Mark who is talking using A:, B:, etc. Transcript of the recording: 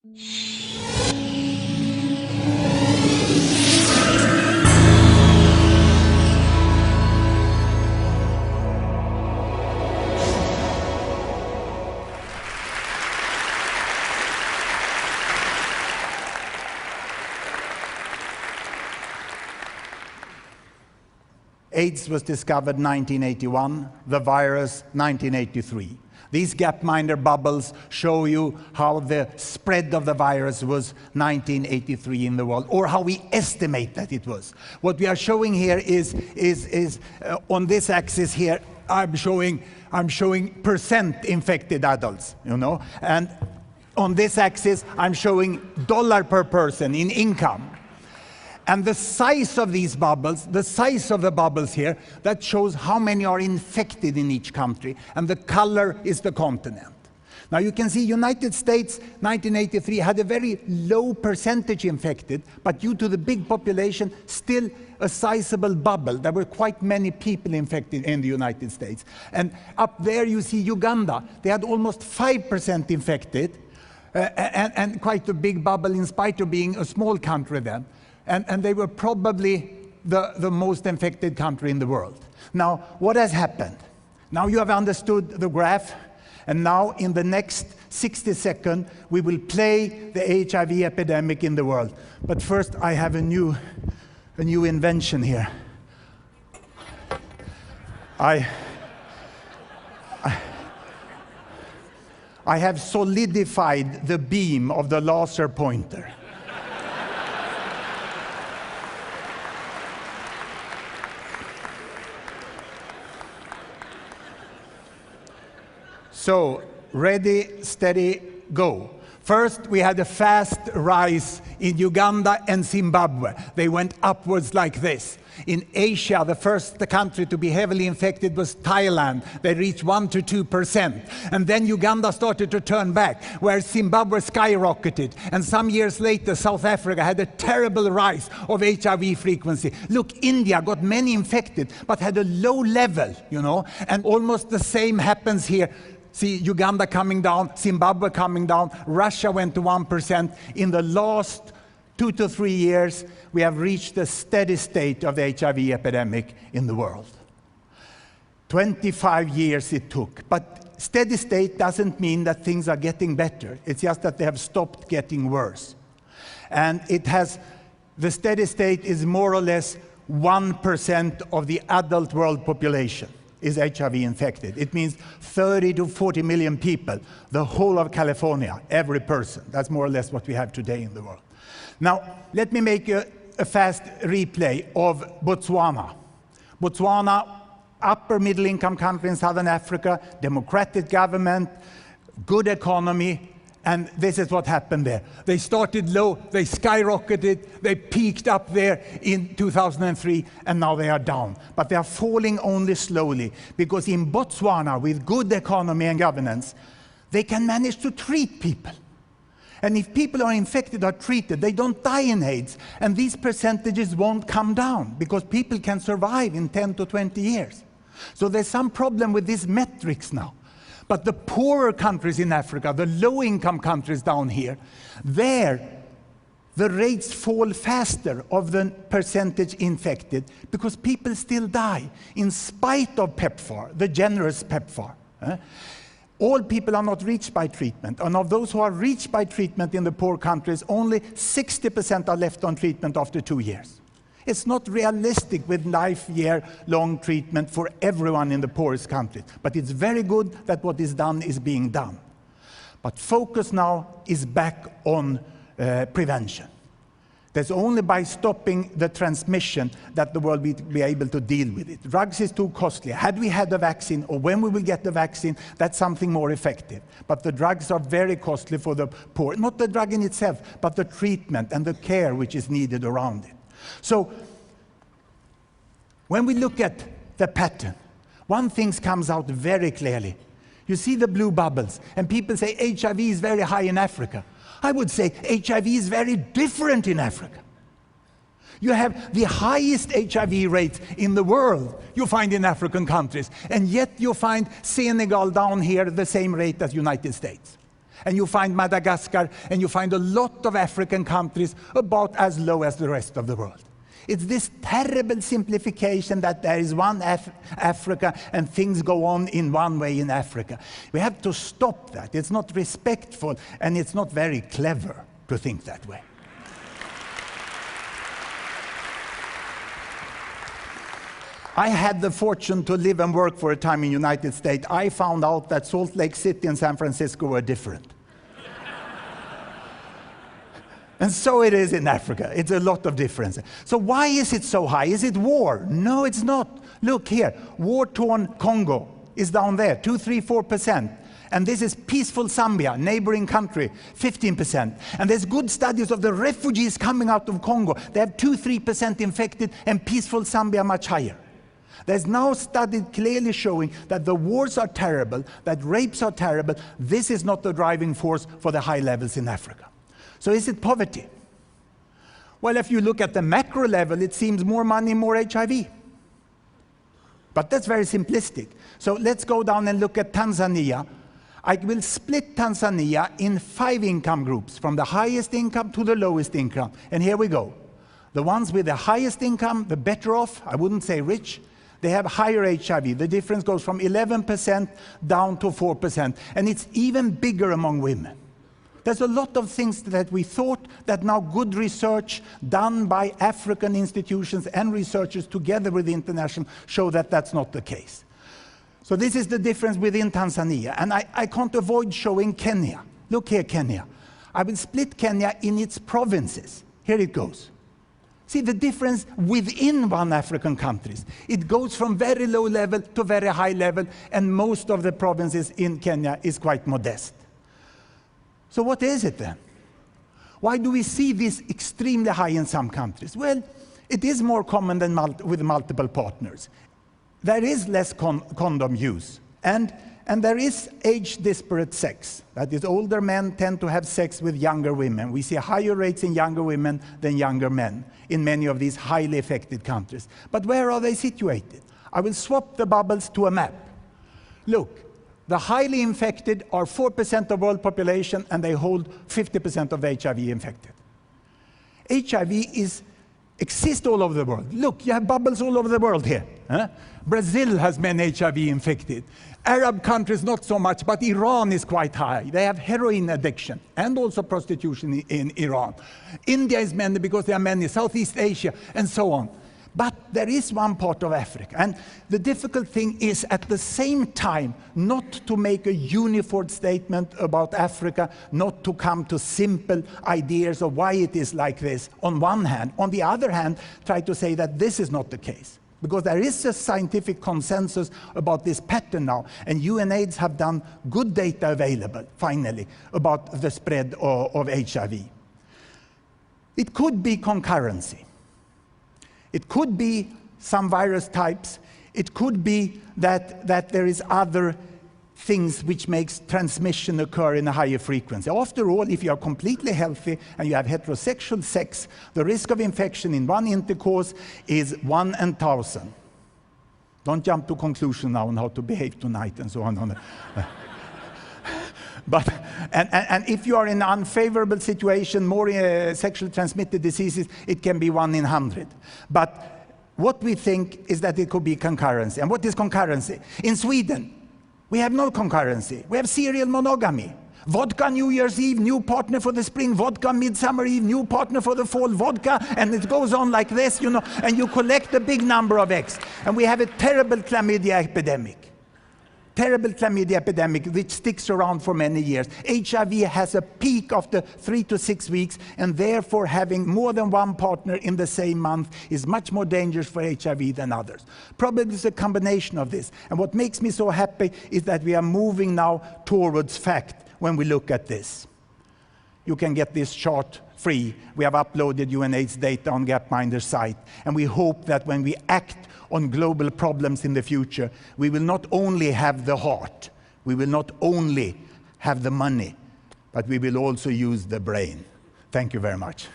A: AIDS was discovered 1981, the virus 1983. These gapminder bubbles show you how the spread of the virus was 1983 in the world, or how we estimate that it was. What we are showing here is on this axis here, I'm showing percent infected adults, you know, and on this axis I'm showing dollar per person in income. And the size of these bubbles, the size of the bubbles here, that shows how many are infected in each country. And the color is the continent. Now you can see United States, 1983, had a very low percentage infected, but due to the big population, still a sizable bubble. There were quite many people infected in the United States. And up there you see Uganda. They had almost 5% infected, and quite a big bubble in spite of being a small country then. And they were probably the most infected country in the world. Now, what has happened? Now you have understood the graph, and now in the next 60 seconds, we will play the HIV epidemic in the world. But first, I have a new invention here. I have solidified the beam of the laser pointer. So, ready, steady, go. First, we had a fast rise in Uganda and Zimbabwe. They went upwards like this. In Asia, the first country to be heavily infected was Thailand. They reached 1 to 2%. And then Uganda started to turn back, where Zimbabwe skyrocketed. And some years later, South Africa had a terrible rise of HIV frequency. Look, India got many infected, but had a low level, you know. And almost the same happens here. See Uganda coming down, Zimbabwe coming down, Russia went to 1%. In the last 2 to 3 years, we have reached the steady state of the HIV epidemic in the world. 25 years it took, but steady state doesn't mean that things are getting better. It's just that they have stopped getting worse. And the steady state is more or less 1% of the adult world population is HIV infected. It means 30 to 40 million people, the whole of California, every person. That's more or less what we have today in the world. Now, let me make a fast replay of Botswana. Botswana, upper middle income country in southern Africa, democratic government, good economy, and this is what happened there. They started low, they skyrocketed, they peaked up there in 2003, and now they are down. But they are falling only slowly, because in Botswana, with good economy and governance, they can manage to treat people. And if people are infected or treated, they don't die in AIDS. And these percentages won't come down, because people can survive in 10 to 20 years. So there's some problem with these metrics now. But the poorer countries in Africa, the low-income countries down here, there, the rates fall faster of the percentage infected, because people still die, in spite of PEPFAR, the generous PEPFAR. All people are not reached by treatment. And of those who are reached by treatment in the poor countries, only 60% are left on treatment after 2 years. It's not realistic with life-year-long treatment for everyone in the poorest countries. But it's very good that what is done is being done. But focus now is back on prevention. There's only by stopping the transmission that the world will be able to deal with it. Drugs is too costly. Had we had a vaccine, or when we will get the vaccine, that's something more effective. But the drugs are very costly for the poor. Not the drug in itself, but the treatment and the care which is needed around it. So, when we look at the pattern, one thing comes out very clearly. You see the blue bubbles, and people say HIV is very high in Africa. I would say HIV is very different in Africa. You have the highest HIV rates in the world you find in African countries, and yet you find Senegal down here the same rate as United States. And you find Madagascar, and you find a lot of African countries about as low as the rest of the world. It's this terrible simplification that there is one Africa and things go on in one way in Africa. We have to stop that. It's not respectful, and it's not very clever to think that way. I had the fortune to live and work for a time in the United States. I found out that Salt Lake City and San Francisco were different. And so it is in Africa. It's a lot of difference. So why is it so high? Is it war? No, it's not. Look here. War-torn Congo is down there, 2, 3, 4%. And this is peaceful Zambia, neighboring country, 15%. And there's good studies of the refugees coming out of Congo. They have 2, 3% infected, and peaceful Zambia much higher. There's now studies clearly showing that the wars are terrible, that rapes are terrible. This is not the driving force for the high levels in Africa. So is it poverty? Well, if you look at the macro level, it seems more money, more HIV. But that's very simplistic. So let's go down and look at Tanzania. I will split Tanzania in 5 income groups, from the highest income to the lowest income. And here we go. The ones with the highest income, the better off, I wouldn't say rich, they have higher HIV. The difference goes from 11% down to 4%. And it's even bigger among women. There's a lot of things that we thought that now good research done by African institutions and researchers together with the international show that that's not the case. So this is the difference within Tanzania. And I can't avoid showing Kenya. Look here, Kenya. I will split Kenya in its provinces. Here it goes. See the difference within one African countries. It goes from very low level to very high level, and most of the provinces in Kenya is quite modest. So what is it then? Why do we see this extremely high in some countries? Well, it is more common than with multiple partners. There is less condom use. And there is age-disparate sex. That is, older men tend to have sex with younger women. We see higher rates in younger women than younger men in many of these highly affected countries. But where are they situated? I will swap the bubbles to a map. Look. The highly infected are 4% of world population, and they hold 50% of the HIV infected. HIV exists all over the world. Look, you have bubbles all over the world here. Huh? Brazil has many HIV infected. Arab countries not so much, but Iran is quite high. They have heroin addiction and also prostitution in Iran. India is many because there are many, Southeast Asia, and so on. But there is one part of Africa, and the difficult thing is at the same time not to make a uniform statement about Africa, not to come to simple ideas of why it is like this on one hand. On the other hand, try to say that this is not the case. Because there is a scientific consensus about this pattern now, and UNAIDS have done good data available, finally, about the spread of HIV. It could be concurrency. It could be some virus types. It could be that there is other things which makes transmission occur in a higher frequency. After all, if you are completely healthy and you have heterosexual sex, the risk of infection in one intercourse is 1 in 1,000. Don't jump to conclusion now on how to behave tonight and so on. But if you are in an unfavorable situation, more sexually transmitted diseases, it can be 1 in 100. But what we think is that it could be concurrency. And what is concurrency? In Sweden, we have no concurrency. We have serial monogamy. Vodka New Year's Eve, new partner for the spring. Vodka Midsummer Eve, new partner for the fall. Vodka, and it goes on like this, you know. And you collect a big number of eggs. And we have a terrible chlamydia epidemic. Terrible chlamydia epidemic which sticks around for many years. HIV has a peak after 3 to 6 weeks, and therefore having more than one partner in the same month is much more dangerous for HIV than others. Probably it's a combination of this. And what makes me so happy is that we are moving now towards fact when we look at this. You can get this chart free. We have uploaded UNAIDS data on Gapminder's site, and we hope that when we act on global problems in the future, we will not only have the heart, we will not only have the money, but we will also use the brain. Thank you very much.